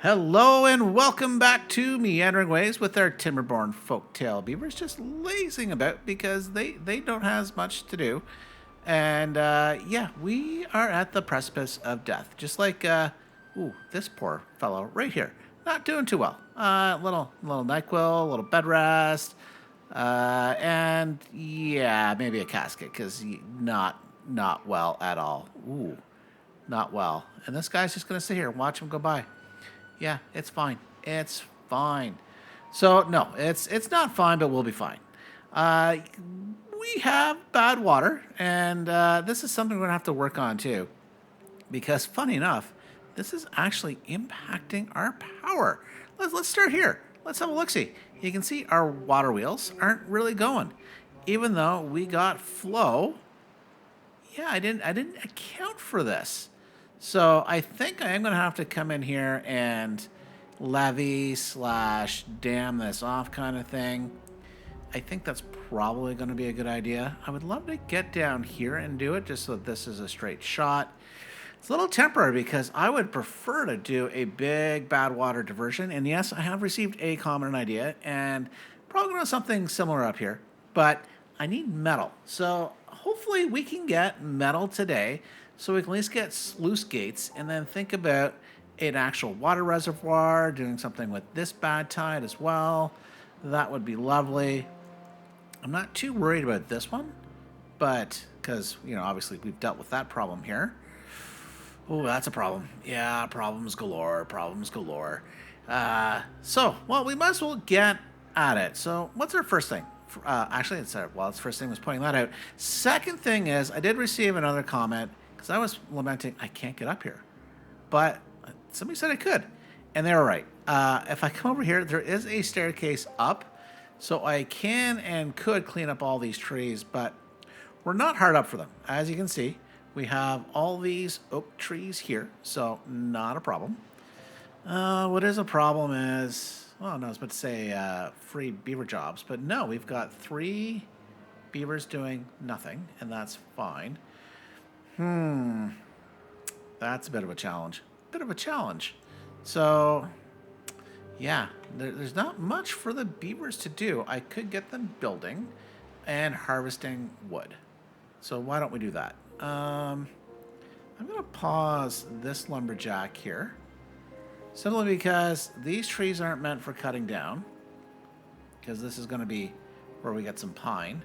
Hello and welcome back to Meandering Ways with our Timberborn Folk Tail Beavers, just lazing about because they don't have as much to do. And yeah, we are at the precipice of death. Just like, this poor fellow right here. Not doing too well. Little NyQuil, a little bed rest, and yeah, maybe a casket because not well at all. Ooh, not well. And this guy's just gonna sit here and watch him go by. Yeah, it's fine. It's fine. So no, it's not fine, but we'll be fine. Uh, we have Badwater, and this is something we're gonna have to work on too, because funny enough, this is actually impacting our power. Let's start here. Let's have a look. See, you can see our water wheels aren't really going, even though we got flow. Yeah, I didn't account for this. So I think I am gonna have to come in here and levy slash dam this off kind of thing. I think that's probably going to be a good idea. I would love to get down here and do it just so that this is a straight shot. It's a little temporary because I would prefer to do a big Badwater diversion. And yes, I have received a common idea and probably going to do something similar up here. But I need metal. So hopefully we can get metal today so we can at least get sluice gates and then think about an actual water reservoir, doing something with this bad tide as well. That would be lovely. I'm not too worried about this one, but because, obviously we've dealt with that problem here. Oh, that's a problem. Yeah, problems galore, problems galore. Well, we might as well get at it. So, what's our first thing? Actually, it's first thing was pointing that out. Second thing is, I did receive another comment because I was lamenting I can't get up here, but somebody said I could, and they were right. If I come over here, there is a staircase up, so I can and could clean up all these trees, but we're not hard up for them. As you can see, we have all these oak trees here, so not a problem. What is a problem is, well, no, I was about to say free beaver jobs, but no, we've got 3 beavers doing nothing, and that's fine. That's a bit of a challenge. So, yeah, there's not much for the beavers to do. I could get them building and harvesting wood. So why don't we do that? I'm going to pause this lumberjack here. Simply because these trees aren't meant for cutting down. Because this is going to be where we get some pine.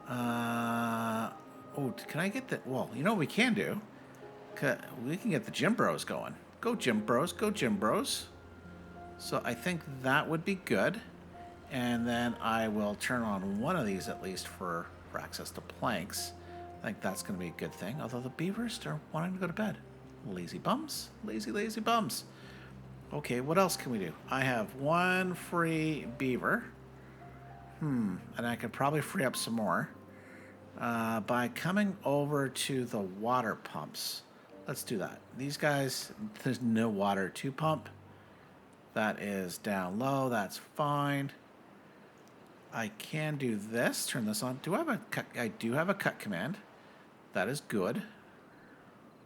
Can I get the... Well, you know what we can do? We can get the gym bros going. Go gym bros, go gym bros. So I think that would be good. And then I will turn on one of these at least for access to planks. I think that's going to be a good thing. Although the beavers are wanting to go to bed. Lazy bums. Lazy bums. Okay, what else can we do? I have 1 free beaver. And I could probably free up some more. By coming over to the water pumps. Let's do that. These guys, there's no water to pump. That is down low. That's fine. I can do this. Turn this on. Do I have a cut? I do have a cut command. That is good.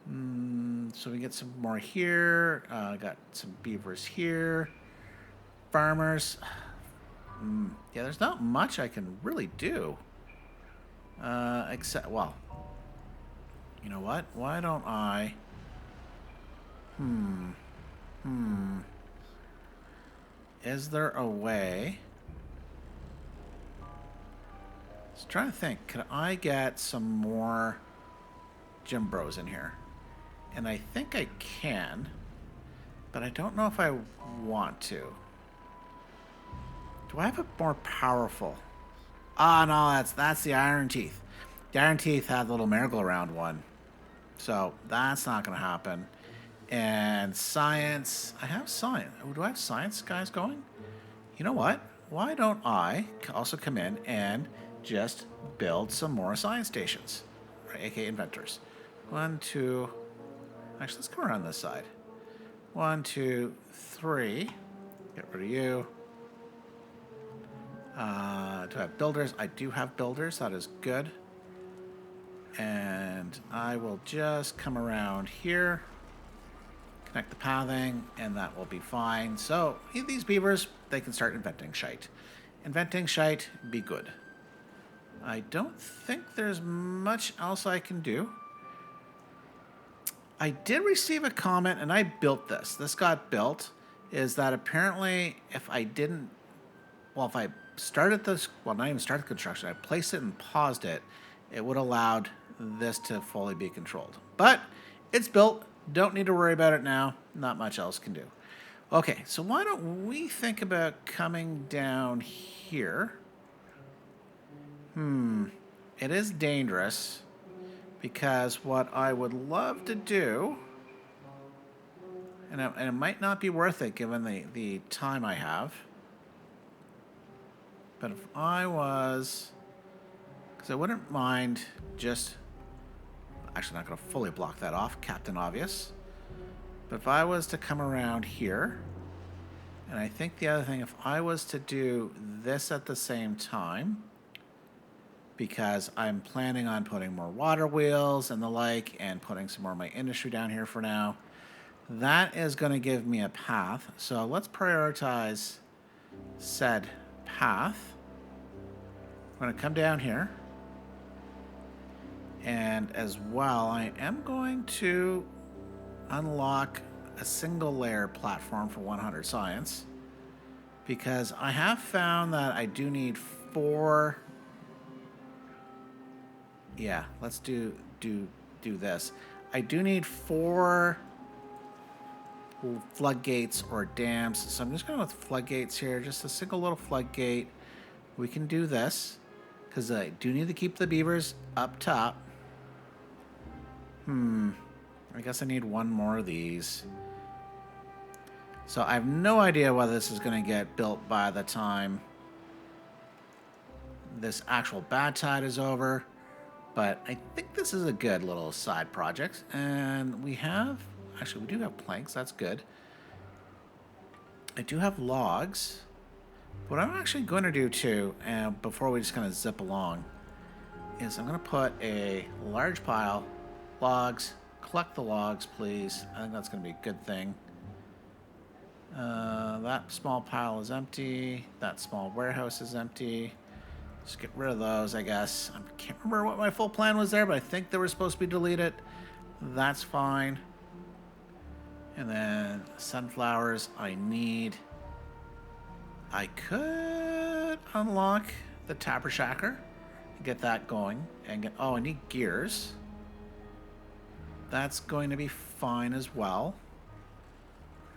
So we get some more here. Got some beavers here. Farmers. Yeah, there's not much I can really do. Except, well, you know what? Why don't I... Is there a way... I was trying to think. Could I get some more gym bros in here? And I think I can. But I don't know if I want to. Do I have a more powerful... Ah, no, that's the Iron Teeth. The Iron Teeth had the little merry-go-round one. So that's not going to happen. And science... I have science. Do I have science guys going? You know what? Why don't I also come in and just build some more science stations? Right, aka inventors. 1, 2... Actually, let's come around this side. 1, 2, 3. Get rid of you. Do I have builders? I do have builders. That is good. And I will just come around here. Connect the pathing, and that will be fine. So these beavers, they can start inventing shite. Inventing shite, be good. I don't think there's much else I can do. I did receive a comment, and I built this. This got built, is that apparently if I didn't, well, if I started this, well, not even started construction, I placed it and paused it, it would have allowed this to fully be controlled. But it's built. Don't need to worry about it now. Not much else can do. Okay, so why don't we think about coming down here? It is dangerous because what I would love to do, and it might not be worth it given the time I have, but if I was, because I wouldn't mind just, actually not going to fully block that off, Captain Obvious. But if I was to come around here, and I think the other thing, if I was to do this at the same time, because I'm planning on putting more water wheels and the like, and putting some more of my industry down here for now, that is going to give me a path. So let's prioritize said path. I'm going to come down here. And as well, I am going to unlock a single layer platform for 100 science, because I have found that I do need 4. Yeah, let's do this. I do need 4 floodgates or dams, so I'm just going with floodgates here, just a single little floodgate. We can do this because I do need to keep the beavers up top. I guess I need 1 more of these. So I have no idea whether this is going to get built by the time this actual bad tide is over. But I think this is a good little side project. And we have, actually we do have planks, that's good. I do have logs. What I'm actually going to do too, and before we just kind of zip along, is I'm going to put a large pile, logs, collect the logs please. I think that's going to be a good thing. That small pile is empty. That small warehouse is empty. Just get rid of those, I guess. I can't remember what my full plan was there, but I think they were supposed to be deleted. That's fine. And then sunflowers I need. I could unlock the Tapper Shacker and get that going. And get, oh, I need gears. That's going to be fine as well.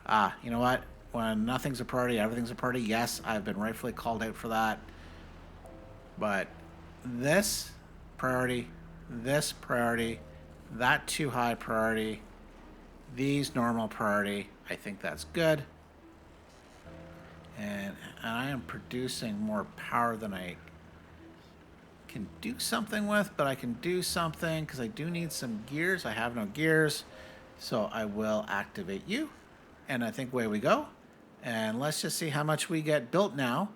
Ah, you know what? When nothing's a priority, everything's a priority. Yes, I've been rightfully called out for that. But this priority, that too high priority, these normal priority, I think that's good. And I am producing more power than I can do something with, but I can do something because I do need some gears. I have no gears, so I will activate you. And I think away we go. And let's just see how much we get built now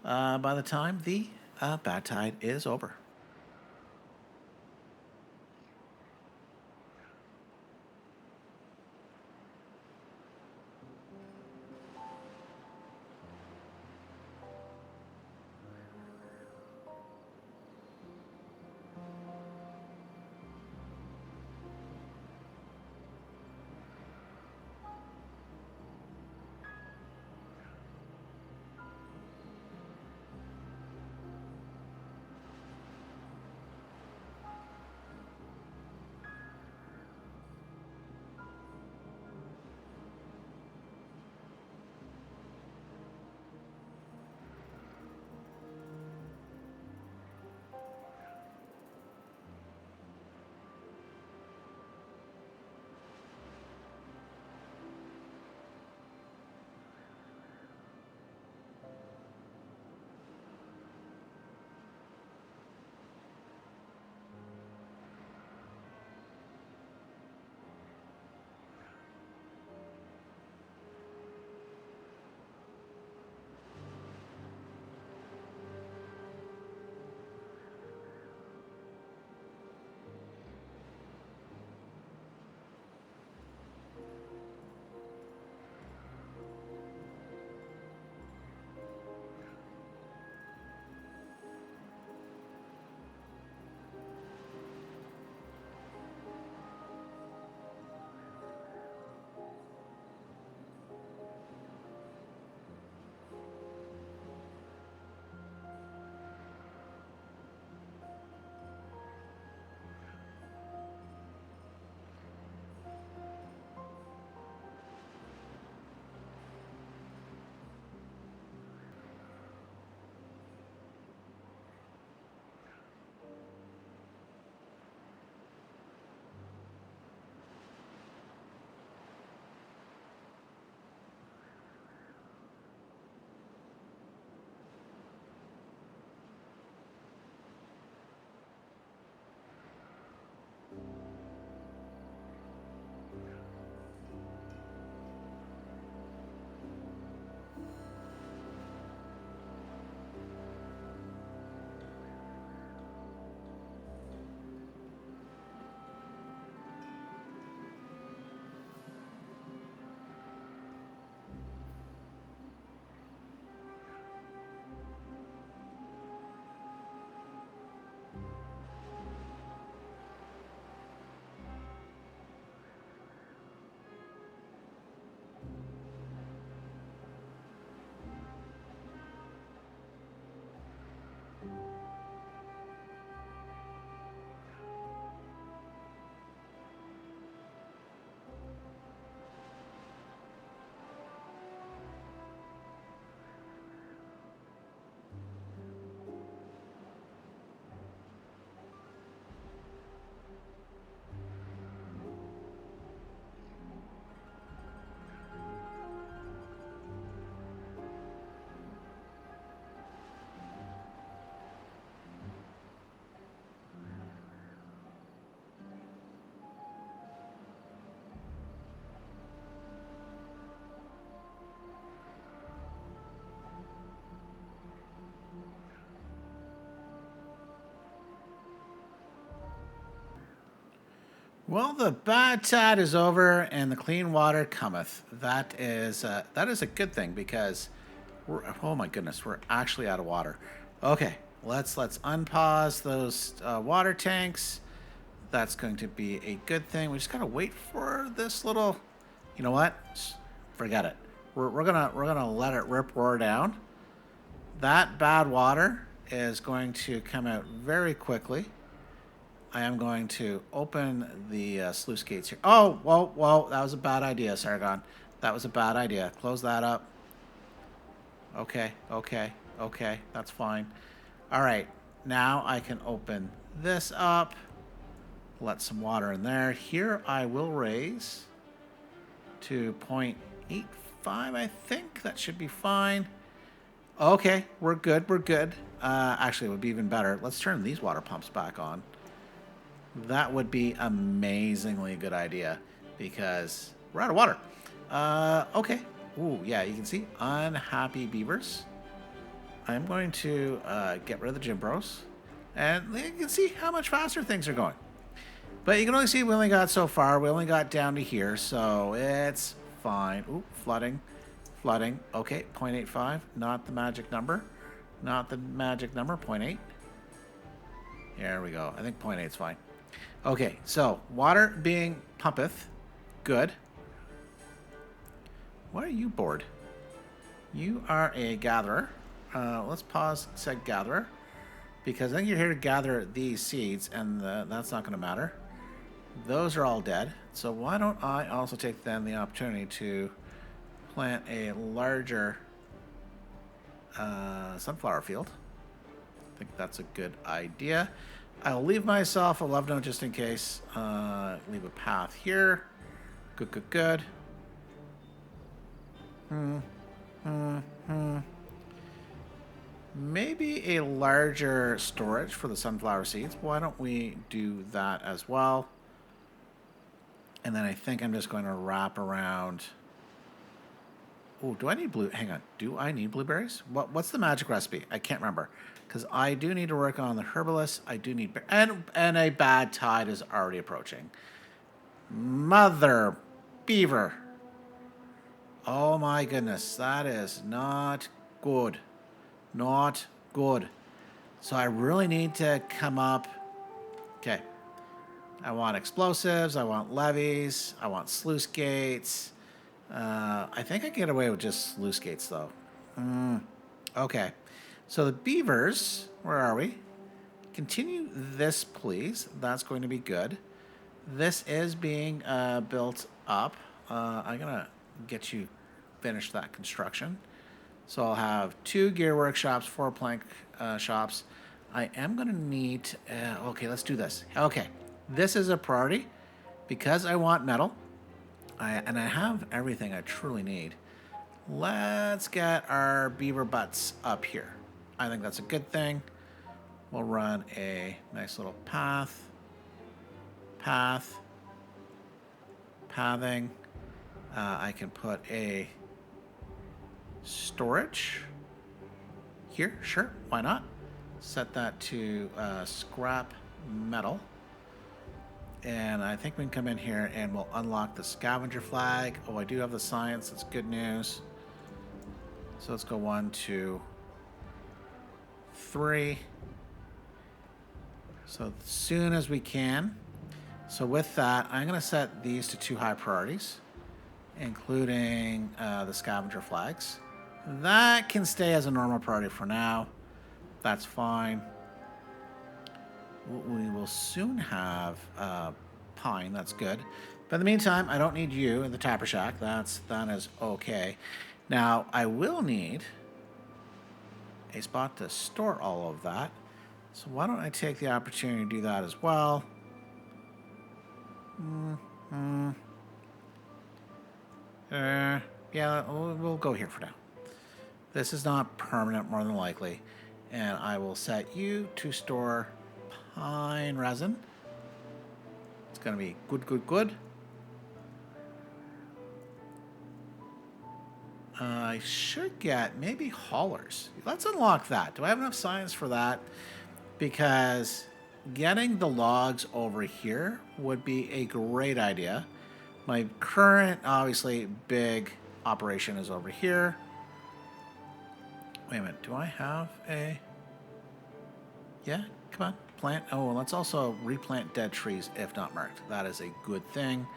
by the time the bad tide is over. Well, the bad tide is over and the clean water cometh. That is a good thing because oh my goodness, we're actually out of water. Okay, let's unpause those water tanks. That's going to be a good thing. We just gotta wait for this little. You know what? Forget it. We're gonna let it rip roar down. That bad water is going to come out very quickly. I am going to open the sluice gates here. Oh, whoa, whoa. That was a bad idea, Sargon. That was a bad idea. Close that up. Okay, okay, okay. That's fine. All right. Now I can open this up. Let some water in there. Here I will raise to 0.85, I think. That should be fine. Okay, we're good. We're good. Actually, it would be even better. Let's turn these water pumps back on. That would be amazingly good idea because we're out of water. Okay. Ooh, yeah, you can see unhappy beavers. I'm going to get rid of the gym bros. And you can see how much faster things are going. But you can only see we only got so far. We only got down to here, so it's fine. Ooh, flooding. Flooding. Okay, 0.85. Not the magic number. Not the magic number, 0.8. There we go. I think 0.8 is fine. Okay, so water being pumpeth. Good. Why are you bored? You are a gatherer. Let's pause said gatherer. Because I think you're here to gather these seeds, and that's not going to matter. Those are all dead. So why don't I also take then the opportunity to plant a larger sunflower field. I think that's a good idea. I'll leave myself a love note just in case. Leave a path here. Good, good, good. Maybe a larger storage for the sunflower seeds. Why don't we do that as well? And then I think I'm just going to wrap around. Oh, do I need blue? Hang on. Do I need blueberries? What's the magic recipe? I can't remember. Because I do need to work on the herbalist. I do need... And a bad tide is already approaching. Mother beaver. Oh my goodness. That is not good. Not good. So I really need to come up... Okay. I want explosives. I want levees. I want sluice gates. I think I can get away with just sluice gates, though. Okay. So the beavers, where are we? Continue this, please. That's going to be good. This is being built up. I'm going to get you finish that construction. So I'll have 2 gear workshops, 4 plank shops. I am going to need... okay, let's do this. Okay. This is a priority because I want metal. And I have everything I truly need. Let's get our beaver butts up here. I think that's a good thing. We'll run a nice little path. Pathing. I can put a storage here. Sure, why not? Set that to scrap metal. And I think we can come in here and we'll unlock the scavenger flag. Oh, I do have the science. That's good news. So let's go 1, 2, 3. So as soon as we can. So with that, I'm going to set these to 2 high priorities, including the scavenger flags. That can stay as a normal priority for now. That's fine. We will soon have pine. That's good. But in the meantime, I don't need you in the tapper shack. That is okay. Now, I will need a spot to store all of that. So why don't I take the opportunity to do that as well? Yeah, we'll go here for now. This is not permanent, more than likely. And I will set you to store pine resin. It's going to be good, good, good. I should get maybe haulers. Let's unlock that. Do I have enough science for that? Because getting the logs over here would be a great idea. My current, obviously, big operation is over here. Wait a minute. Do I have a... Yeah, come on. Plant. Oh, let's also replant dead trees if not marked. That is a good thing.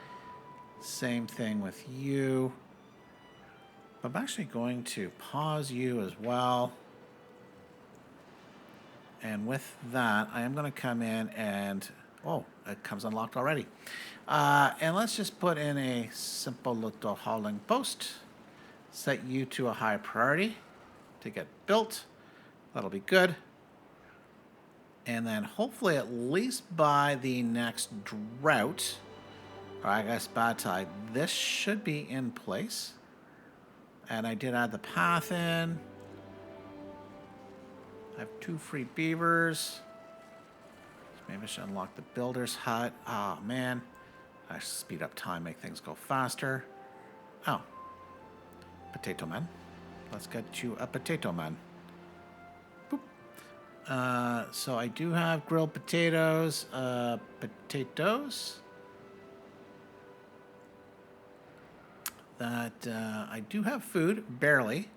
Same thing with you. I'm actually going to pause you as well. And with that, I am going to come in and... Oh, it comes unlocked already. And let's just put in a simple little hauling post. Set you to a high priority to get built. That'll be good. And then hopefully at least by the next drought, or I guess bad tide, this should be in place. And I did add the path in. I have 2 free beavers. Maybe I should unlock the builder's hut. Oh, man. I should speed up time, make things go faster. Oh. Potato man. Let's get you a potato man. Boop. So I do have grilled potatoes. Potatoes. That I do have food, barely.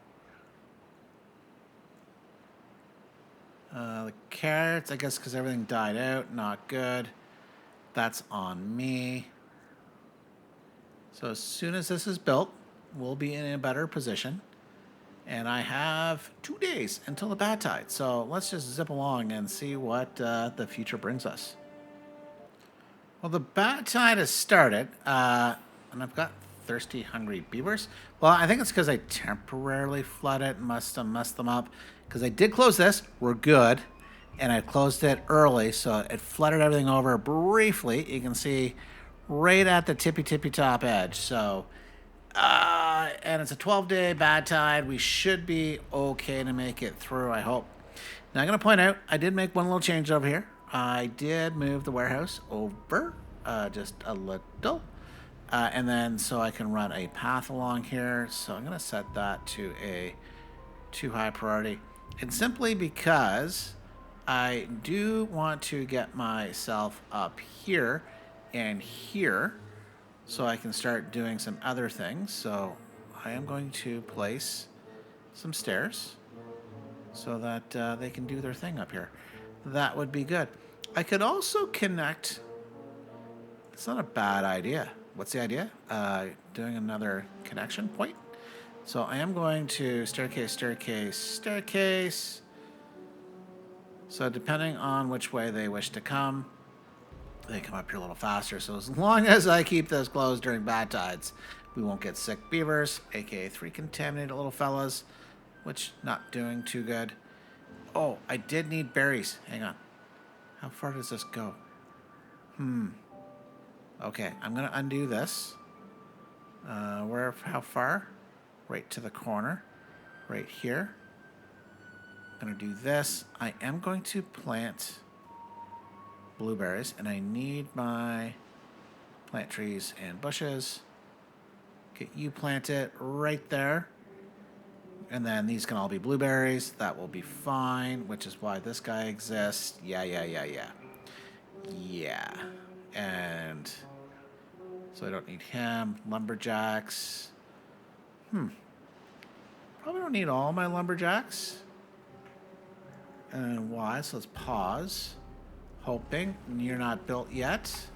The carrots, I guess because everything died out, not good. That's on me. So as soon as this is built, we'll be in a better position. And I have 2 days until the bad tide. So let's just zip along and see what the future brings us. Well, the bad tide has started, and I've got thirsty, hungry beavers. Well, I think it's because I temporarily flooded, must have messed them up. Because I did close this, we're good. And I closed it early, so it flooded everything over briefly. You can see right at the tippy top edge. So, and it's a 12-day bad tide. We should be okay to make it through, I hope. Now, I'm going to point out, I did make one little change over here. I did move the warehouse over just a little. And then so I can run a path along here. So I'm going to set that to a too high priority. And simply because I do want to get myself up here and here so I can start doing some other things. So I am going to place some stairs so that they can do their thing up here. That would be good. I could also connect. It's not a bad idea. What's the idea? Doing another connection point. So I am going to staircase. So depending on which way they wish to come, they come up here a little faster. So as long as I keep this closed during bad tides, we won't get sick beavers, aka 3 contaminated little fellas, which not doing too good. Oh, I did need berries. Hang on. How far does this go? Okay, I'm going to undo this. How far? Right to the corner. Right here. I'm going to do this. I am going to plant blueberries, and I need my plant trees and bushes. Get you planted right there. And then these can all be blueberries. That will be fine, which is why this guy exists. Yeah. And so I don't need him. Lumberjacks. Probably don't need all my lumberjacks. And why? So let's pause. Hoping you're not built yet.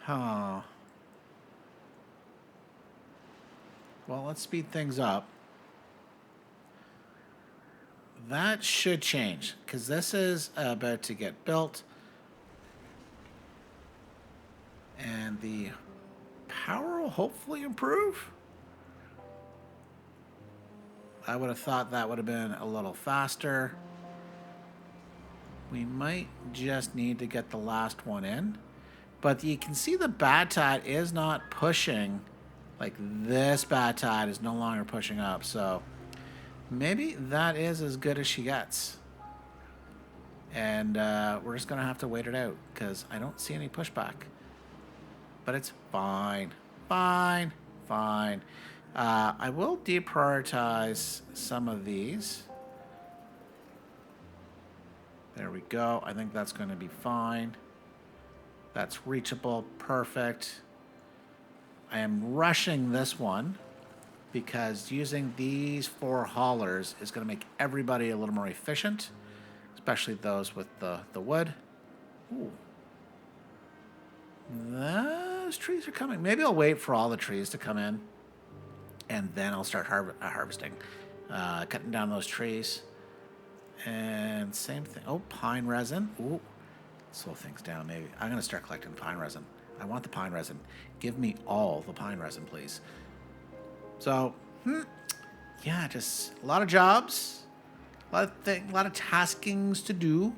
Huh. Well, let's speed things up. That should change, because this is about to get built. And the power will hopefully improve. I would have thought that would have been a little faster. We might just need to get the last one in. But you can see the bad tide is not pushing. Like this bad tide is no longer pushing up. So maybe that is as good as she gets. And we're just going to have to wait it out because I don't see any pushback. But it's fine. Fine. I will deprioritize some of these. There we go. I think that's going to be fine. That's reachable. Perfect. I am rushing this one because using these 4 haulers is going to make everybody a little more efficient, especially those with the wood. Ooh. Those trees are coming. Maybe I'll wait for all the trees to come in, and then I'll start harvesting. Cutting down those trees. And same thing. Oh, pine resin. Ooh. Slow things down, maybe. I'm going to start collecting pine resin. I want the pine resin. Give me all the pine resin, please. So, yeah, just a lot of jobs, a lot of taskings to do.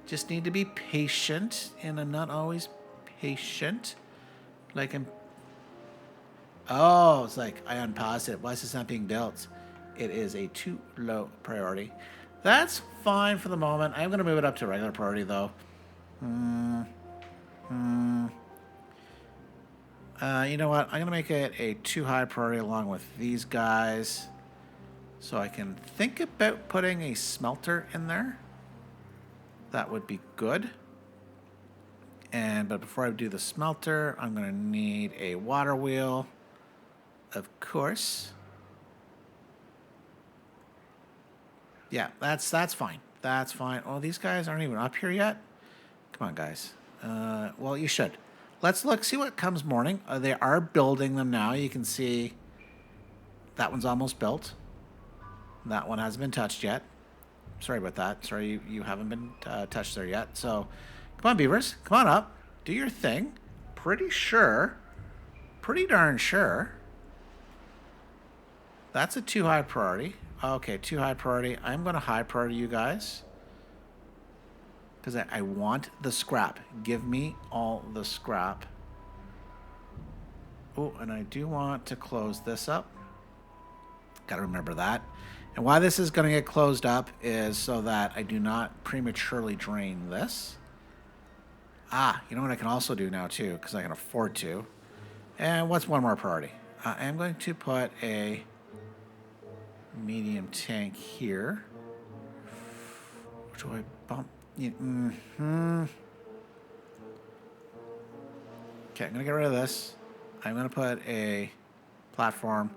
Just need to be patient, and I'm not always patient. Like oh, it's like I unpaused it. Why is this not being built? It is a too low priority. That's fine for the moment. I'm going to move it up to regular priority, though. You know what? I'm going to make it a too high priority along with these guys. So I can think about putting a smelter in there. That would be good. But before I do the smelter, I'm going to need a water wheel. Of course. Yeah, that's fine. That's fine. Oh, these guys aren't even up here yet? Come on, guys. Well, you should. Let's look, see what comes morning. They are building them now. You can see that one's almost built. That one hasn't been touched yet. Sorry about that. Sorry you haven't been touched there yet. So, come on, beavers. Come on up. Do your thing. Pretty darn sure. That's a too high priority. Okay, too high priority. I'm going to high priority you guys. Because I want the scrap. Give me all the scrap. Oh, and I do want to close this up. Got to remember that. And why this is going to get closed up is so that I do not prematurely drain this. You know what I can also do now, too, because I can afford to. And what's one more priority? I'm going to put a medium tank here. Do I bump? Okay, I'm going to get rid of this. I'm going to put a platform,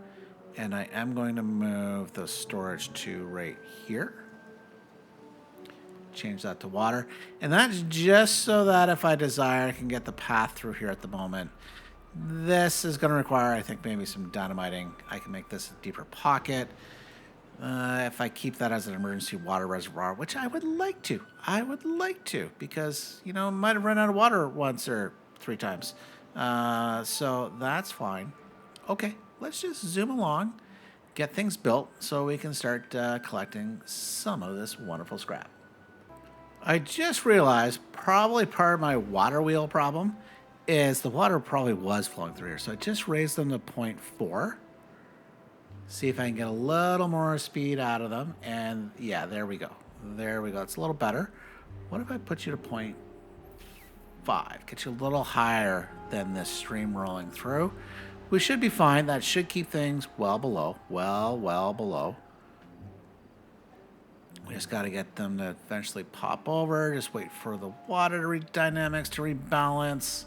and I am going to move the storage to right here. Change that to water. And that's just so that if I desire, I can get the path through here at the moment. This is going to require, I think, maybe some dynamiting. I can make this a deeper pocket. If I keep that as an emergency water reservoir, which I would like to. Because, you know, might have run out of water once or 3 times. So that's fine. Okay, let's just zoom along, get things built so we can start collecting some of this wonderful scrap. I just realized probably part of my water wheel problem is the water probably was flowing through here. So I just raised them to 0.4. See if I can get a little more speed out of them. And yeah, there we go. It's a little better. What if I put you to 0.5? Get you a little higher than this stream rolling through. We should be fine. That should keep things well below. Well below. We just got to get them to eventually pop over. Just wait for the water dynamics to rebalance.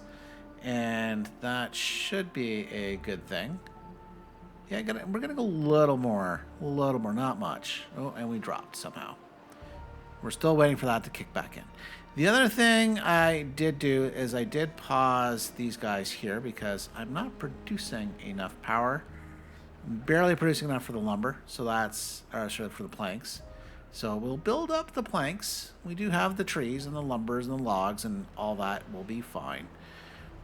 And that should be a good thing. Yeah, we're going to go a little more, not much. Oh, and we dropped somehow. We're still waiting for that to kick back in. The other thing I did do is I did pause these guys here because I'm not producing enough power. I'm barely producing enough for the lumber, so that's, for the planks. So we'll build up the planks. We do have the trees and the lumbers and the logs and all that will be fine.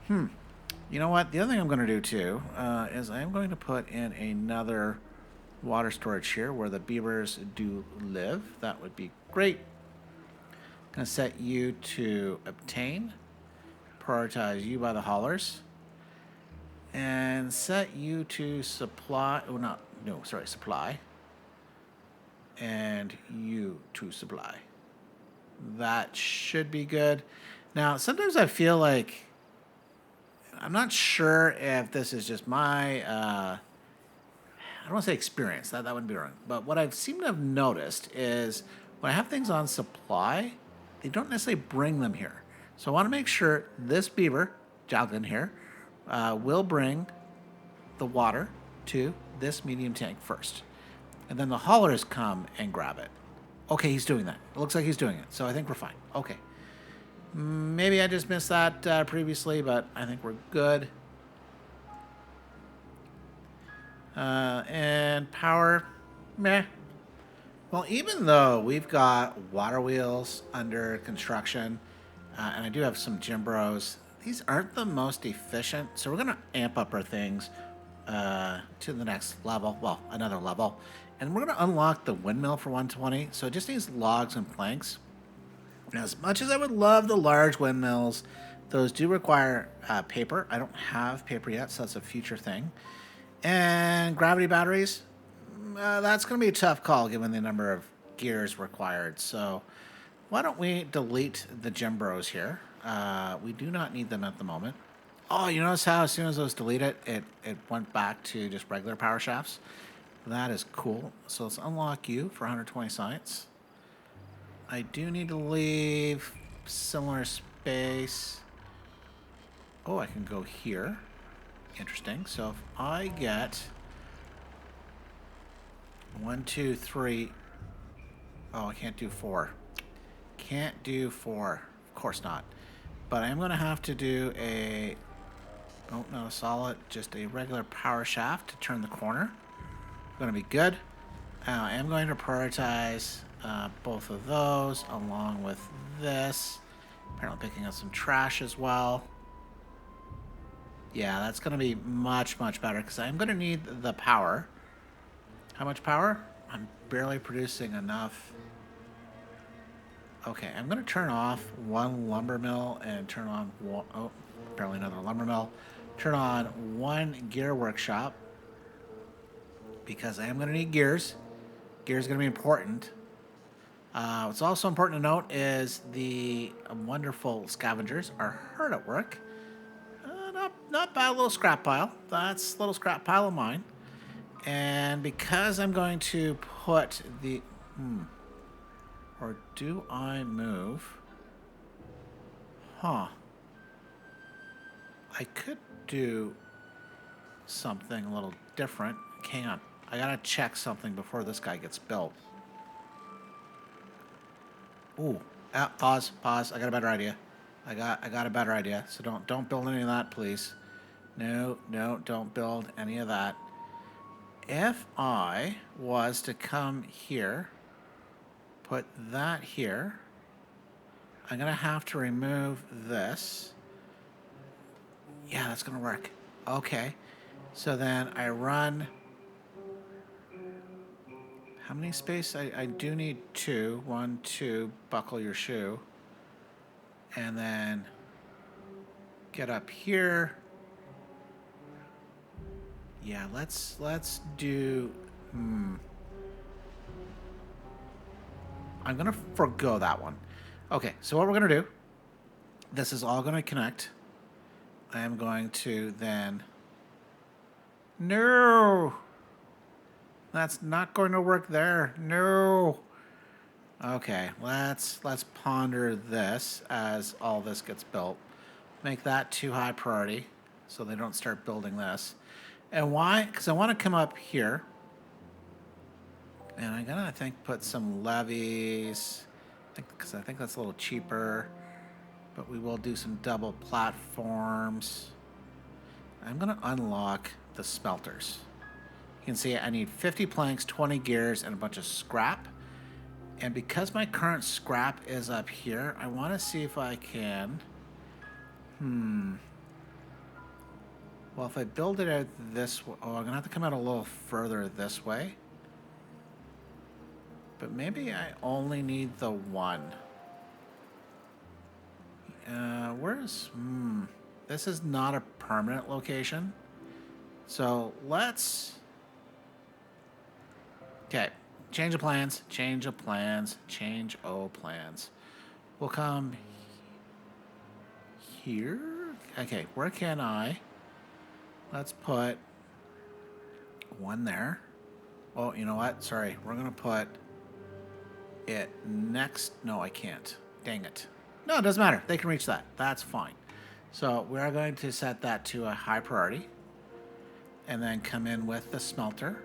You know what? The other thing I'm going to do too is I'm going to put in another water storage here where the beavers do live. That would be great. I'm going to set you to obtain, prioritize you by the haulers, and set you to supply. Supply. And you to supply. That should be good. Now, sometimes I feel like I'm not sure if this is just my don't want to say experience, that wouldn't be wrong. But what I've seemed to have noticed is when I have things on supply, they don't necessarily bring them here. So I want to make sure this beaver, Jalgan here, will bring the water to this medium tank first. And then the haulers come and grab it. Okay, he's doing that. It looks like he's doing it. So I think we're fine. Okay. Maybe I just missed that previously, but I think we're good. And power, meh. Well, even though we've got water wheels under construction, and I do have some Jimbros, these aren't the most efficient. So we're going to amp up our things to the next level. Well, another level. And we're going to unlock the windmill for 120. So it just needs logs and planks. Now, as much as I would love the large windmills, those do require paper. I don't have paper yet, so that's a future thing. And gravity batteries, that's going to be a tough call given the number of gears required. So why don't we delete the Jimbros here? We do not need them at the moment. Oh, you notice how as soon as those deleted, it went back to just regular power shafts? That is cool. So let's unlock you for 120 science. I do need to leave similar space. Oh, I can go here. Interesting. So if I get 1, 2, 3. Oh, I can't do 4. Can't do 4. Of course not. But I'm going to have to do a... Oh, not a solid. Just a regular power shaft to turn the corner. Going to be good. I am going to prioritize both of those along with this. Apparently picking up some trash as well. Yeah, that's going to be much, much better because I'm going to need the power. How much power? I'm barely producing enough. Okay, I'm going to turn off one lumber mill and turn on one... Oh, apparently another lumber mill. Turn on one gear workshop because I am going to need gears. Gears are going to be important. What's also important to note is the wonderful scavengers are hard at work. Not bad, little scrap pile. That's a little scrap pile of mine. And because I'm going to put the... Or do I move? Huh. I could do something a little different. Hang on. I gotta check something before this guy gets built. Ooh. Pause. I got a better idea. I got a better idea. So don't build any of that, please. No, don't build any of that. If I was to come here, put that here, I'm gonna have to remove this. Yeah, that's gonna work. Okay. So then I run... How many space? I do need 2. 1, 2, buckle your shoe. And then get up here. Yeah, let's do... I'm going to forgo that one. Okay, so what we're going to do, this is all going to connect. I am going to then... No! That's not going to work there. No! Okay, let's ponder this as all this gets built. Make that too high priority so they don't start building this. And why? Because I want to come up here. And I'm going to, I think, put some levees. Because I think that's a little cheaper. But we will do some double platforms. I'm going to unlock the smelters. You can see I need 50 planks, 20 gears, and a bunch of scrap. And because my current scrap is up here, I want to see if I can... Well, if I build it out this way... Oh, I'm going to have to come out a little further this way. But maybe I only need the one. Where's... This is not a permanent location. So let's... Okay. Change of plans. Change of plans. Change of plans. We'll come... here? Okay, where can I... Let's put one there. Oh, you know what? Sorry. We're going to put it next. No, I can't. Dang it. No, it doesn't matter. They can reach that. That's fine. So we are going to set that to a high priority. And then come in with the smelter.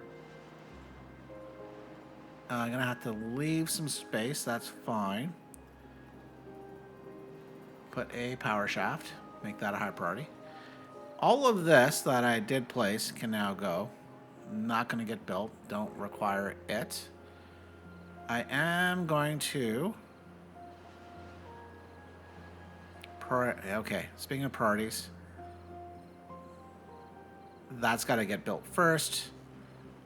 I'm going to have to leave some space. That's fine. Put a power shaft. Make that a high priority. All of this that I did place can now go. Not going to get built. Don't require it. I am going to... Okay, speaking of priorities, that's got to get built first.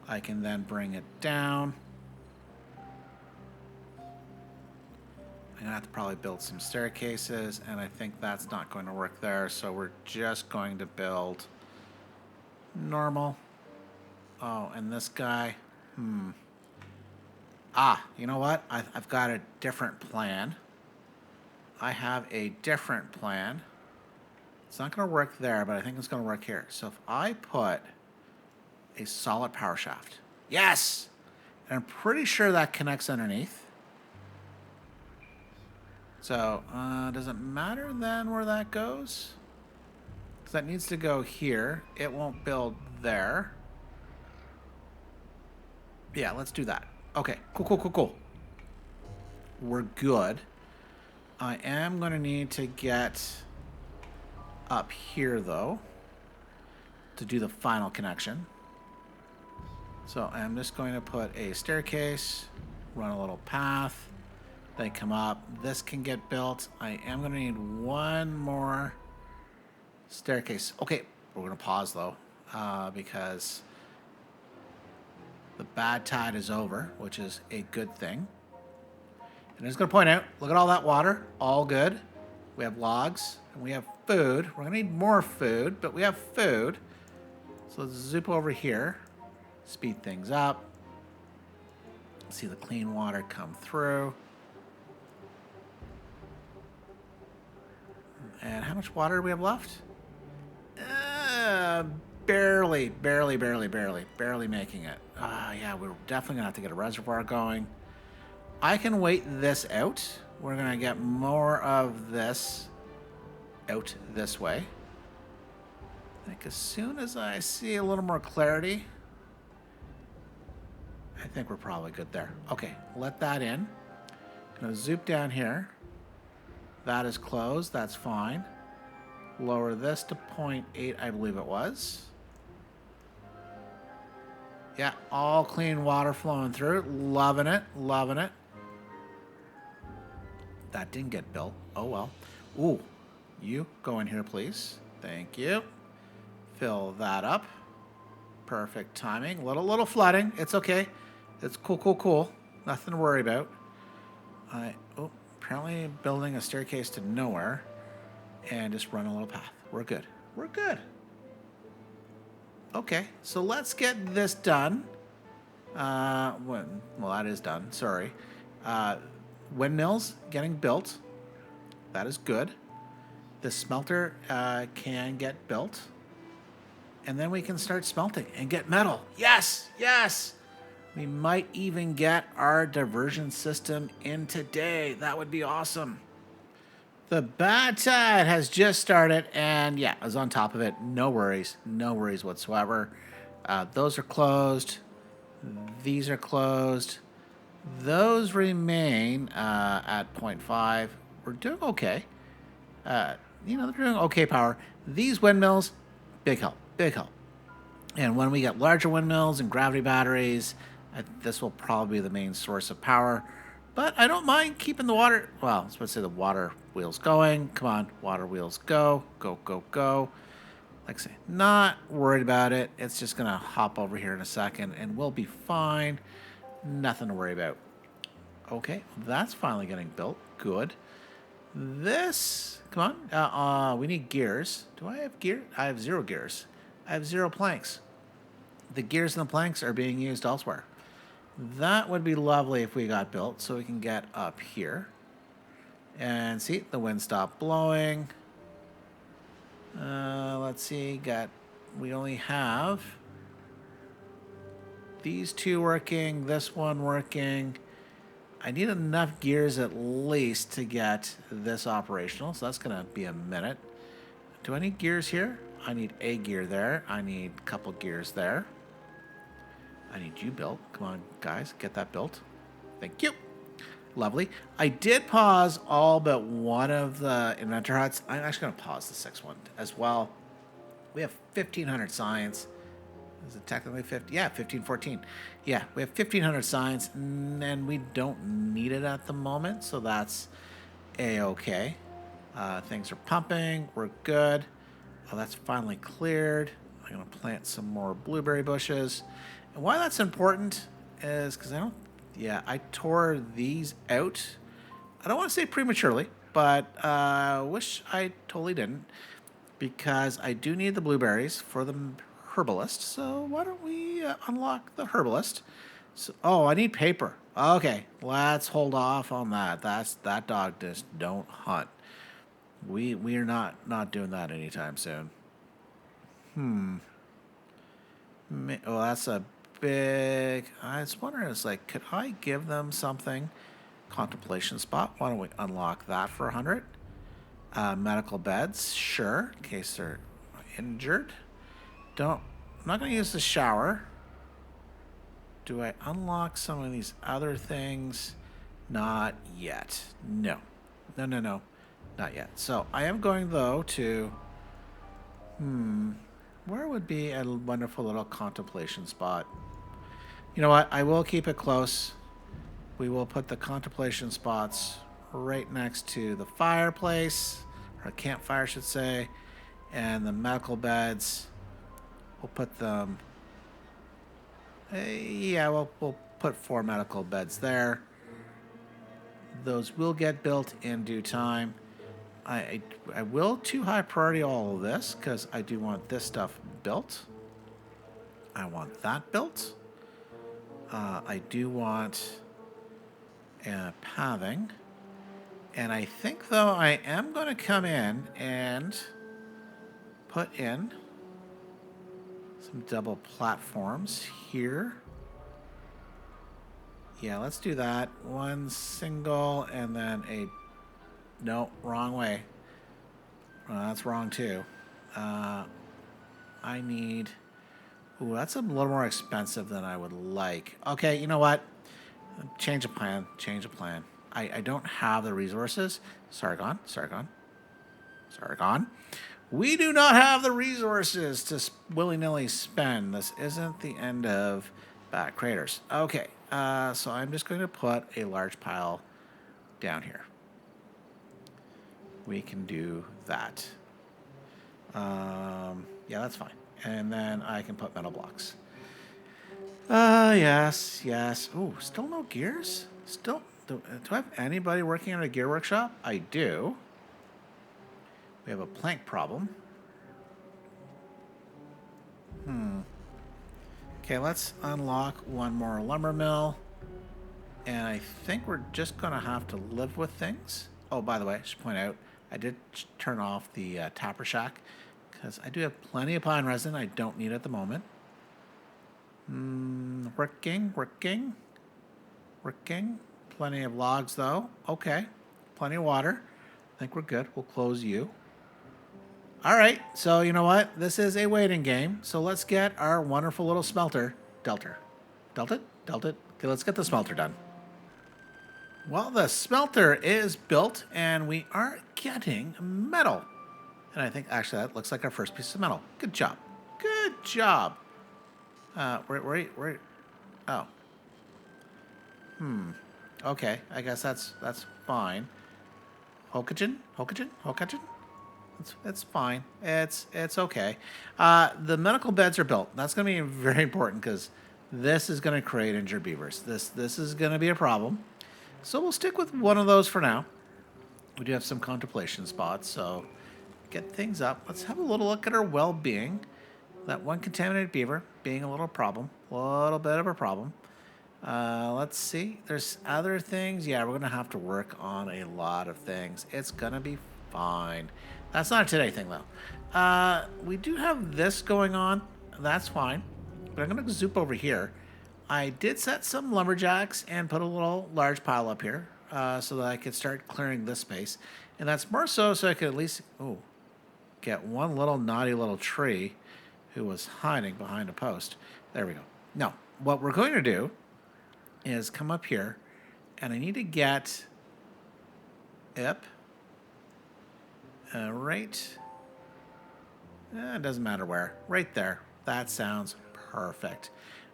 I can then bring it down. I'm going to have to probably build some staircases, and I think that's not going to work there, so we're just going to build normal. Oh, and this guy, Ah, you know what? I've got a different plan. I have a different plan. It's not going to work there, but I think it's going to work here. So if I put a solid power shaft. Yes! And I'm pretty sure that connects underneath. So, does it matter then where that goes? Because that needs to go here. It won't build there. Yeah, let's do that. Okay, cool. We're good. I am going to need to get up here, though, to do the final connection. So I'm just going to put a staircase, run a little path. They come up. This can get built. I am going to need one more staircase. Okay, we're going to pause, though, because the bad tide is over, which is a good thing. And I'm just going to point out, look at all that water. All good. We have logs, and we have food. We're going to need more food, but we have food. So let's zoop over here. Speed things up. See the clean water come through. And how much water do we have left? Barely making it. Yeah, we're definitely gonna have to get a reservoir going. I can wait this out. We're gonna get more of this out this way. I think as soon as I see a little more clarity, I think we're probably good there. Okay, let that in. Gonna zoop down here. That is closed. That's fine. Lower this to 0.8, I believe it was. Yeah, all clean water flowing through. Loving it. That didn't get built. Oh, well. Ooh, you go in here, please. Thank you. Fill that up. Perfect timing. Little flooding. It's okay. It's cool. Nothing to worry about. Apparently building a staircase to nowhere and just run a little path. We're good. Okay, so let's get this done. Well, that is done. Sorry. Windmills getting built. That is good. The smelter can get built. And then we can start smelting and get metal. Yes! We might even get our diversion system in today. That would be awesome. The bad tide has just started, and yeah, I was on top of it. No worries whatsoever. Those are closed. These are closed. Those remain at 0.5. We're doing okay. They're doing okay power. These windmills, big help. And when we get larger windmills and gravity batteries, this will probably be the main source of power. But I don't mind keeping the water... Well, I was supposed to say the water wheels going. Come on, water wheels go. Go. Like I say, not worried about it. It's just going to hop over here in a second, and we'll be fine. Nothing to worry about. Okay, that's finally getting built. Good. This... Come on. We need gears. Do I have gear? I have 0 gears. I have 0 planks. The gears and the planks are being used elsewhere. That would be lovely if we got built so we can get up here. And see, the wind stopped blowing. Let's see, we only have these two working, this one working. I need enough gears at least to get this operational, so that's going to be a minute. Do I need gears here? I need a gear there. I need a couple gears there. I need you built. Come on, guys, get that built. Thank you. Lovely. I did pause all but one of the inventor huts. I'm actually going to pause the sixth one as well. We have 1,500 science. Is it technically 50? Yeah, 1514. Yeah, we have 1,500 science, and we don't need it at the moment, so that's a-okay. Things are pumping. We're good. Oh, that's finally cleared. I'm going to plant some more blueberry bushes. And why that's important is because I tore these out. I don't want to say prematurely, but wish I totally didn't, because I do need the blueberries for the herbalist. So why don't we unlock the herbalist? So, oh, I need paper. Okay, let's hold off on that. That dog just don't hunt. We are not doing that anytime soon. Oh, that's a big. I was wondering, it's like, could I give them something? Contemplation spot. Why don't we unlock that for 100? Medical beds, sure, in case they're injured. I'm not going to use the shower. Do I unlock some of these other things? Not yet. No. Not yet. So I am going, though, to... Where would be a wonderful little contemplation spot? You know what? I will keep it close. We will put the contemplation spots right next to the fireplace, or campfire, I should say, and the medical beds. We'll put them... we'll put 4 medical beds there. Those will get built in due time. I will too high priority all of this, because I do want this stuff built. I want that built. I do want pathing. And I think, though, I am going to come in and put in some double platforms here. Yeah, let's do that. One single and then a... No, wrong way. That's wrong, too. I need... Ooh, that's a little more expensive than I would like. Okay, you know what? Change of plan. I don't have the resources. Sargon. We do not have the resources to willy-nilly spend. This isn't the end of Bat Craters. Okay, so I'm just going to put a large pile down here. We can do that. Yeah, that's fine. And then I can put metal blocks. Yes. Ooh, still no gears? Do I have anybody working at a gear workshop? I do. We have a plank problem. Okay, let's unlock one more lumber mill. And I think we're just going to have to live with things. Oh, by the way, I should point out, I did turn off the tapper shack, because I do have plenty of pine resin I don't need at the moment. Working. Plenty of logs, though. Okay. Plenty of water. I think we're good. We'll close you. All right. So, you know what? This is a waiting game. So let's get our wonderful little smelter. Dealt it? Okay, let's get the smelter done. Well, the smelter is built, and we are getting metal. And I think, actually, that looks like our first piece of metal. Good job. Wait. Oh. Okay, I guess that's fine. Hokagen? It's fine. It's okay. The medical beds are built. That's going to be very important, because this is going to create injured beavers. This is going to be a problem. So we'll stick with one of those for now. We do have some contemplation spots, so get things up. Let's have a little look at our well-being. That one contaminated beaver being a little bit of a problem. Let's see. There's other things. Yeah, we're going to have to work on a lot of things. It's going to be fine. That's not a today thing, though. We do have this going on. That's fine. But I'm going to zoop over here. I did set some lumberjacks and put a little large pile up here so that I could start clearing this space. And that's more so I could at least get one little naughty little tree who was hiding behind a post. There we go. Now, what we're going to do is come up here, and I need to get up right. It doesn't matter where. Right there. That sounds perfect.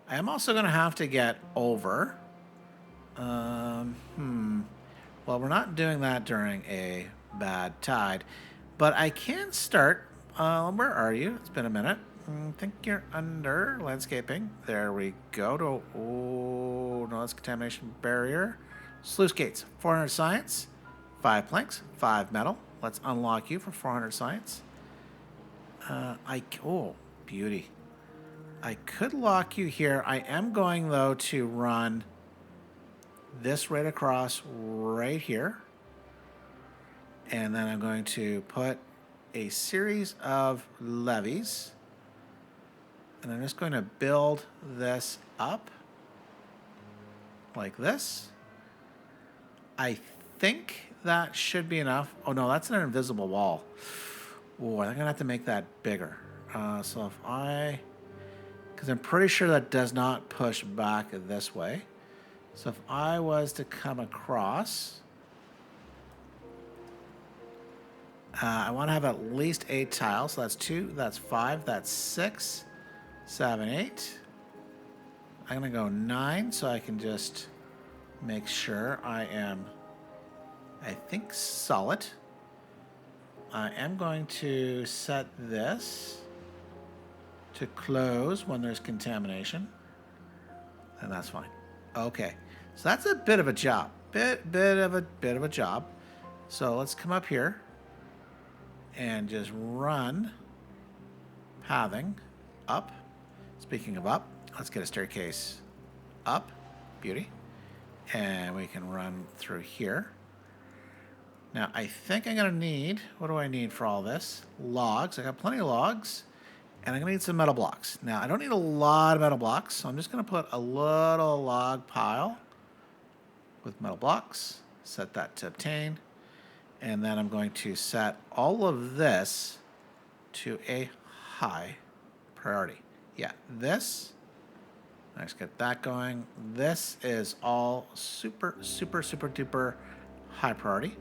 I am also going to have to get over. Well, we're not doing that during a bad tide, but I can start. Where are you? It's been a minute. I think you're under landscaping. There we go. Oh, no, that's contamination barrier. Sluice gates, 400 science, 5 planks, 5 metal. Let's unlock you for 400 science. Oh, beauty. I could lock you here. I am going, though, to run this right across right here. And then I'm going to put a series of levees. And I'm just going to build this up like this. I think that should be enough. Oh, no, that's an invisible wall. Oh, I'm going to have to make that bigger. So if because I'm pretty sure that does not push back this way. So if I was to come across, I want to have at least 8 tiles. So that's 2, that's 5, that's 6, 7, 8. I'm going to go 9 so I can just make sure I think, solid. I am going to set this to close when there's contamination, and that's fine. Okay, so that's a bit of a job. Bit of a job. So let's come up here and just run pathing up. Speaking of up, let's get a staircase up. Beauty. And we can run through here. Now, I think I'm going to need, what do I need for all this? Logs. I got plenty of logs. And I'm going to need some metal blocks. Now, I don't need a lot of metal blocks, so I'm just going to put a little log pile with metal blocks. Set that to obtain. And then I'm going to set all of this to a high priority. Yeah, this. Let's get that going. This is all super duper high priority.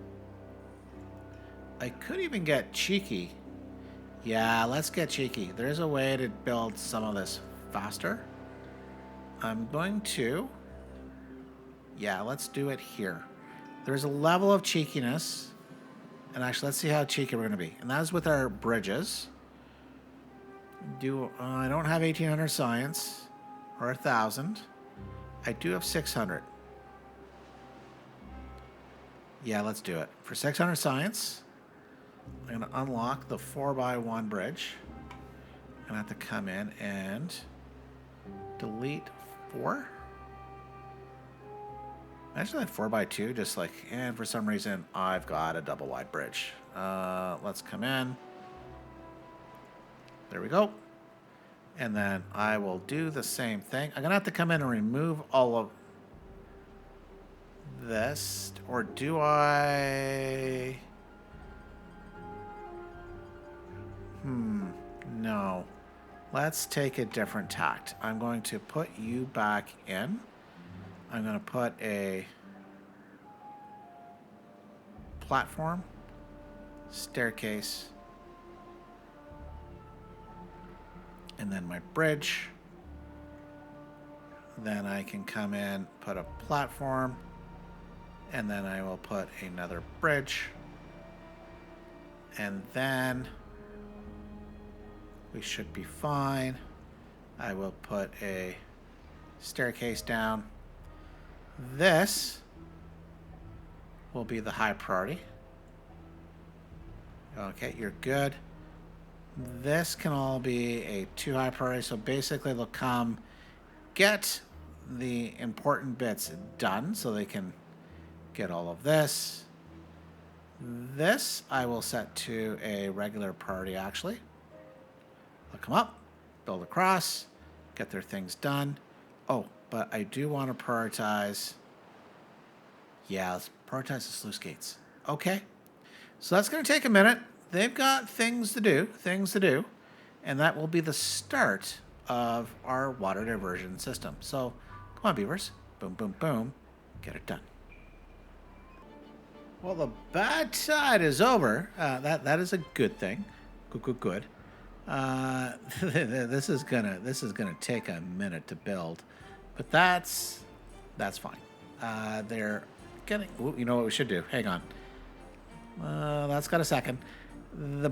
I could even get cheeky. Yeah, let's get cheeky. There's a way to build some of this faster. I'm going to... Yeah, let's do it here. There's a level of cheekiness. And actually, let's see how cheeky we're going to be. And that is with our bridges. I don't have 1,800 science. Or 1,000. I do have 600. Yeah, let's do it. For 600 science... I'm going to unlock the 4x1 bridge. I'm going to have to come in and delete 4. Actually, like 4x2, just like, and for some reason, I've got a double wide bridge. Let's come in. There we go. And then I will do the same thing. I'm going to have to come in and remove all of this. Or do I... No. Let's take a different tact. I'm going to put you back in. I'm going to put a platform, staircase, and then my bridge. Then I can come in, put a platform, and then I will put another bridge. And then we should be fine. I will put a staircase down. This will be the high priority. Okay, you're good. This can all be a 2 high priority, so basically they'll come get the important bits done so they can get all of this. This I will set to a regular priority actually. They'll come up, build across, get their things done. Oh, but I do want to prioritize. Yeah, let's prioritize the sluice gates. Okay. So that's going to take a minute. They've got things to do, and that will be the start of our water diversion system. So, come on, beavers. Boom, boom, boom. Get it done. Well, the bad tide is over. That is a good thing. Good, good, good. This is gonna take a minute to build, but that's fine. They're getting. Ooh, you know what we should do? Hang on. That's got a second. As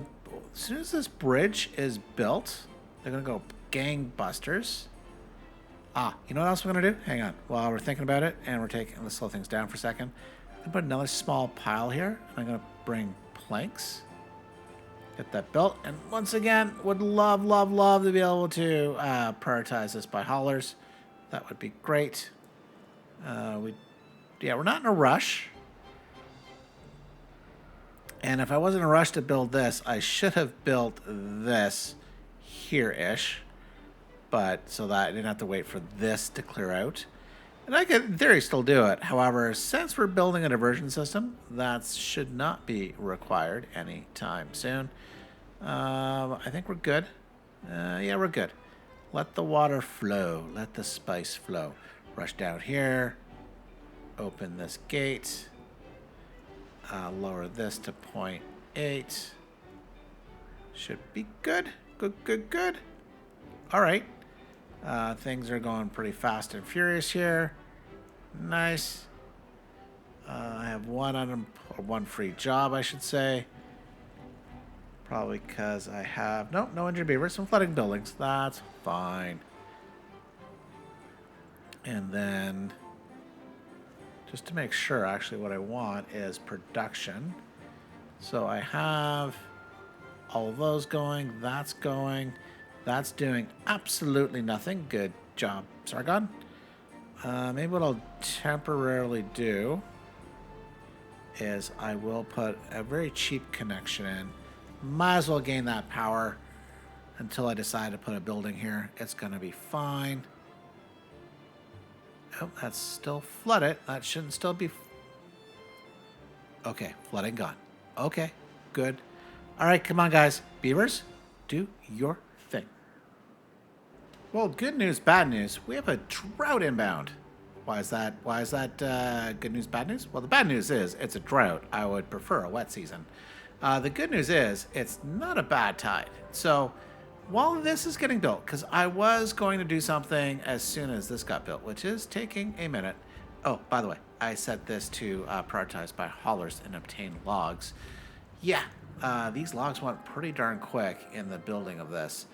soon as this bridge is built, they're gonna go gangbusters. You know what else we're gonna do? Hang on. While we're thinking about it, and let's slow things down for a second. I'm gonna put another small pile here. And I'm gonna bring planks. Get that built, and once again, would love, love, love to be able to prioritize this by haulers. That would be great. We're not in a rush. And if I wasn't in a rush to build this, I should have built this here-ish. But so that I didn't have to wait for this to clear out. And I could, in theory, still do it. However, since we're building a diversion system, that should not be required anytime soon. I think we're good. Yeah, we're good. Let the water flow. Let the spice flow. Rush down here. Open this gate. Lower this to 0.8. Should be good. Good, good, good. All right. Things are going pretty fast and furious here. Nice. I have one free job, I should say. Probably because I have... Nope, no injured beavers. Some flooding buildings. That's fine. And then... Just to make sure, actually, what I want is production. So I have all of those going. That's going. That's doing absolutely nothing. Good job, Sargon. Maybe what I'll temporarily do is I will put a very cheap connection in. Might as well gain that power until I decide to put a building here. It's going to be fine. Oh, that's still flooded. That shouldn't still be... Okay, flooding gone. Okay, good. All right, come on, guys. Beavers, do your thing. Well, good news, bad news. We have a drought inbound. Why is that? Why is that good news, bad news? Well, the bad news is it's a drought. I would prefer a wet season. The good news is it's not a bad tide. So while this is getting built, because I was going to do something as soon as this got built, which is taking a minute. Oh, by the way, I set this to prioritize by haulers and obtain logs. Yeah, these logs went pretty darn quick in the building of this.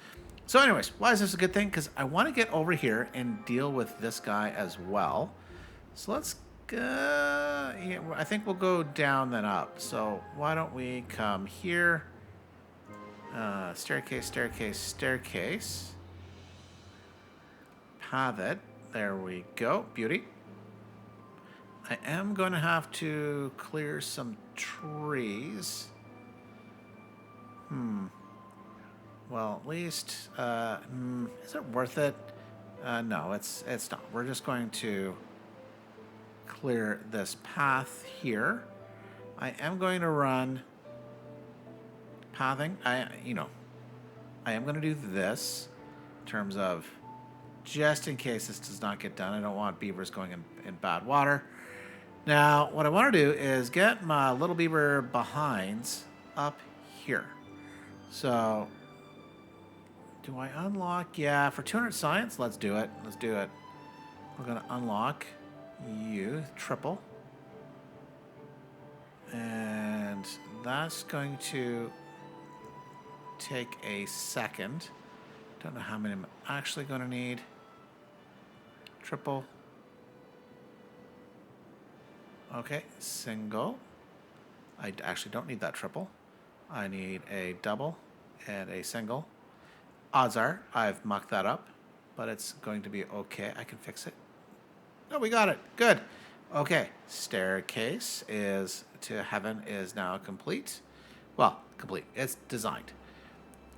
So anyways, why is this a good thing? Because I want to get over here and deal with this guy as well. So let's go... Yeah, I think we'll go down then up. So why don't we come here... staircase, staircase, staircase. Path it. There we go. Beauty. I am going to have to clear some trees. Well, at least, is it worth it? No, it's not. We're just going to clear this path here. I am going to run... pathing. I am going to do this in terms of just in case this does not get done. I don't want beavers going in bad water. Now, what I want to do is get my little beaver behinds up here. So, do I unlock? Yeah, for 200 science, let's do it. Let's do it. We're going to unlock you, triple. And that's going to take a second. Don't know how many I'm actually going to need. Triple. Okay, single. I actually don't need that triple. I need a double and a single. Odds are I've mucked that up, but it's going to be okay. I can fix it. Oh, we got it. Good. Okay, staircase is to heaven is now complete. Well, complete. It's designed.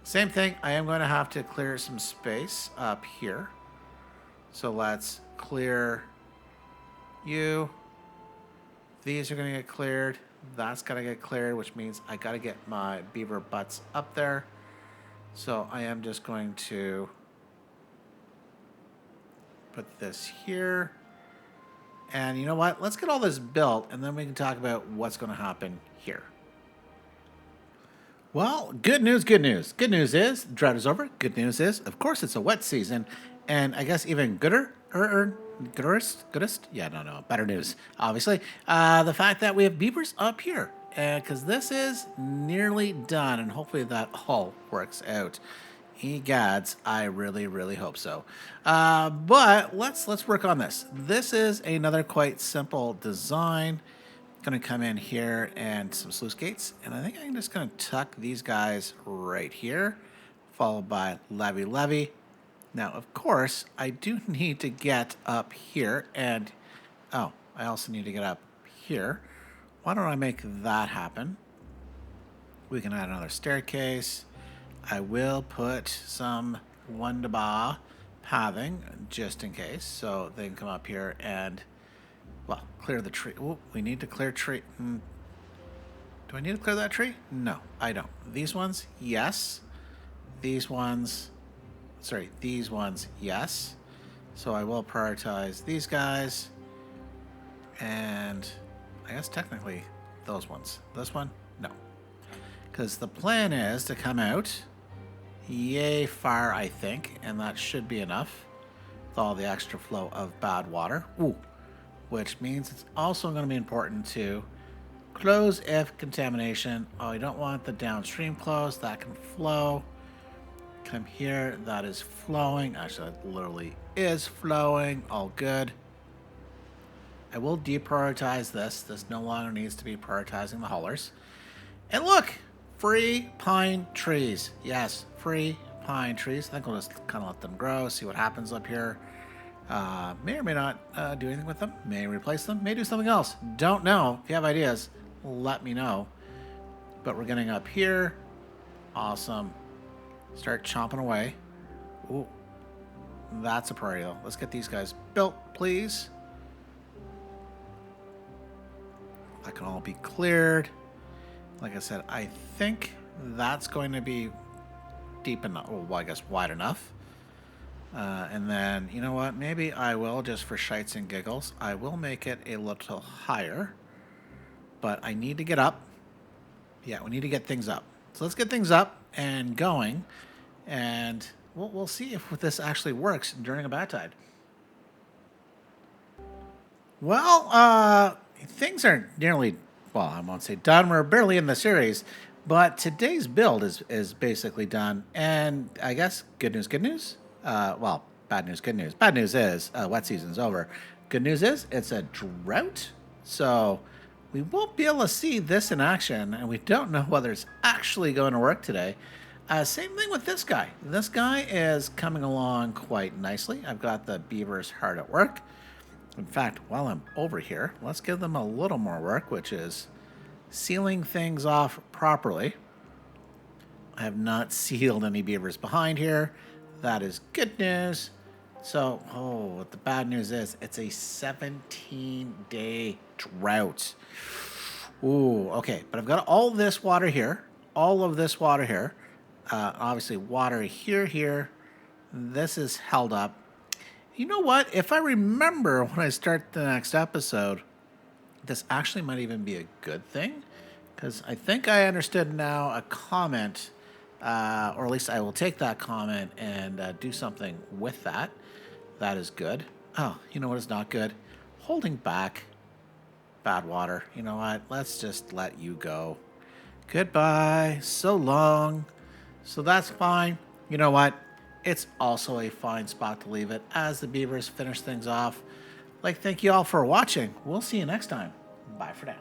Same thing. I am going to have to clear some space up here. So let's clear you. These are going to get cleared. That's got to get cleared, which means I got to get my beaver butts up there. So I am just going to put this here. And you know what? Let's get all this built, and then we can talk about what's going to happen here. Well, good news, good news. Good news is the drought is over. Good news is, of course, it's a wet season. And I guess even goodest? Yeah, no, better news, obviously. The fact that we have beavers up here. Because this is nearly done, and hopefully that all works out. Egads, I really, really hope so. But let's work on this. This is another quite simple design. Going to come in here and some sluice gates, and I think I'm just going to tuck these guys right here, followed by levee. Now, of course, I do need to get up here, and oh, I also need to get up here. Why don't I make that happen? We can add another staircase. I will put some one-to-ba pathing just in case, so they can come up here and, well, clear the tree. Oh, we need to clear tree. Do I need to clear that tree? No, I don't. These ones, yes. These ones, yes. So I will prioritize these guys. And I guess technically those ones. This one? No. Because the plan is to come out yay far, I think, and that should be enough with all the extra flow of Badwater. Ooh. Which means it's also going to be important to close if contamination. Oh, I don't want the downstream closed. That can flow. Come here. That is flowing. Actually, that literally is flowing. All good. I will deprioritize this. This no longer needs to be prioritizing the haulers. And look, free pine trees. Yes, free pine trees. I think we'll just kind of let them grow, see what happens up here. May or may not do anything with them. May replace them. May do something else. Don't know. If you have ideas, let me know. But we're getting up here. Awesome. Start chomping away. Ooh. That's a priority, though. Let's get these guys built, please. That can all be cleared. Like I said, I think that's going to be deep enough. Well, I guess wide enough. And then, you know what? Maybe I will, just for shites and giggles, I will make it a little higher. But I need to get up. Yeah, we need to get things up. So let's get things up and going. And we'll see if this actually works during a bad tide. Well, things are nearly, well, I won't say done. We're barely in the series. But today's build is basically done. And I guess good news. Well, bad news, good news. Bad news is wet season's over. Good news is it's a drought. So we won't be able to see this in action. And we don't know whether it's actually going to work today. Same thing with this guy. This guy is coming along quite nicely. I've got the beavers hard at work. In fact, while I'm over here, let's give them a little more work, which is sealing things off properly. I have not sealed any beavers behind here. That is good news. So, what the bad news is, it's a 17-day drought. Ooh, okay. But I've got all this water here. All of this water here. Obviously, water here. This is held up. You know what? If I remember when I start the next episode, this actually might even be a good thing. Because I think I understood now a comment, or at least I will take that comment and do something with that. That is good. Oh, you know what is not good? Holding back Badwater. You know what? Let's just let you go. Goodbye. So long. So that's fine. You know what? It's also a fine spot to leave it as the beavers finish things off. Thank you all for watching. We'll see you next time. Bye for now.